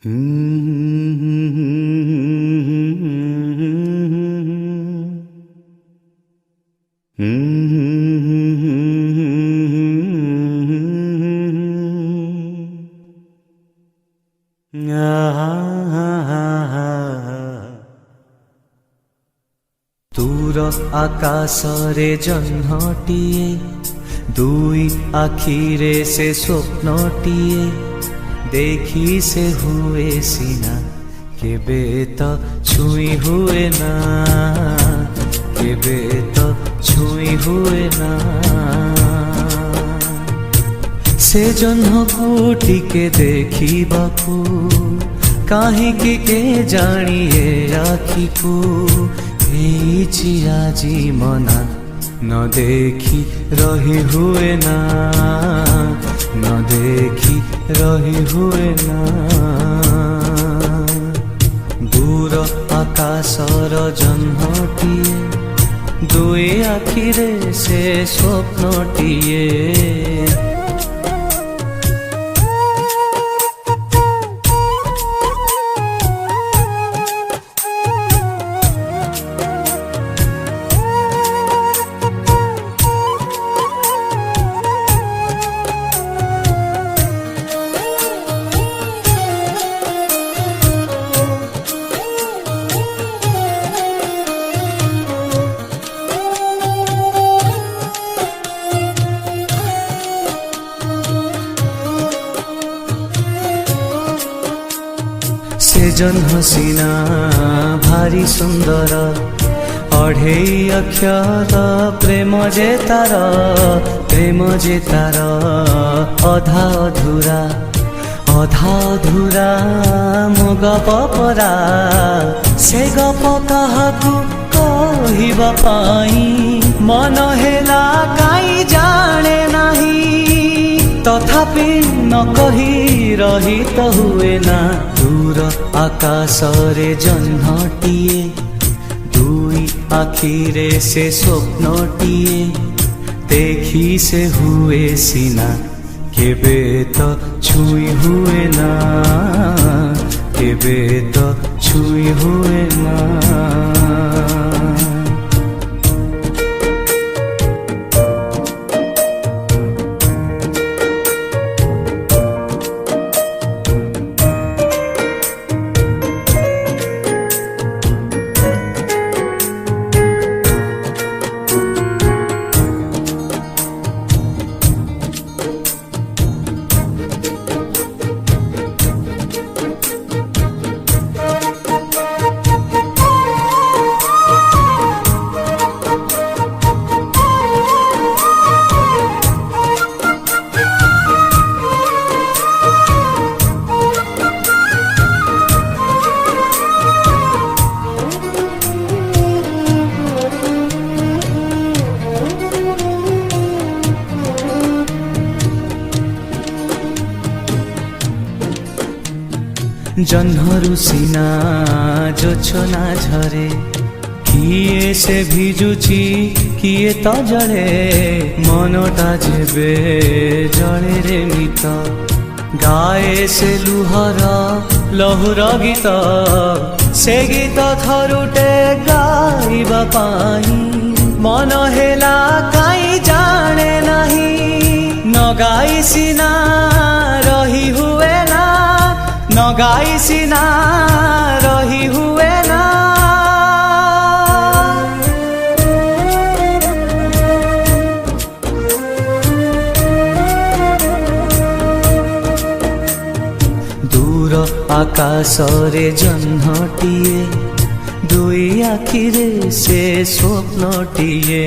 दूर आकाशरे जह्नटिए दुई आखिरे से स्वप्नटिए देखी से हुए सीना केबे तो छुई हुए ना केबे तो छुई हुए ना से जह्न को टिके देखी बाकू काहे के जानिए आखी को आजी मना न देखी रही हुए ना न देखी रही हुए ना दूर आकाशर जह्नटिए दुई आखिरे से स्वप्नटिए से जह्न सीना भारी सुंदर अढ़ेई अक्षर प्रेम जे तार अधा अधूरा मो गप परा से गप काहाकू कहिबा पाई मन हेला काई जाने नाही तथापि न कही रही तो हुए ना दूर आकाशरे जह्नटिए दुई आखिरे से स्वप्नटिए देखी से हुए सीना केबे तो छुई हुए ना केबे तो छुई हुए ना जह्नरु सीना जोछना झरे किए से भिजुची किए तो जड़े मनटा जेबे जड़े रे मित गाए से लुहर लहुर गीत से गीत थरुटे गाइबा पाई मन हेला काई जाने नहीं न गाई सीना रही हुए ना न गाई सीना रही हुए ना दूर आकाशरे जह्नटिए दुई आखिरे से स्वप्नटिए।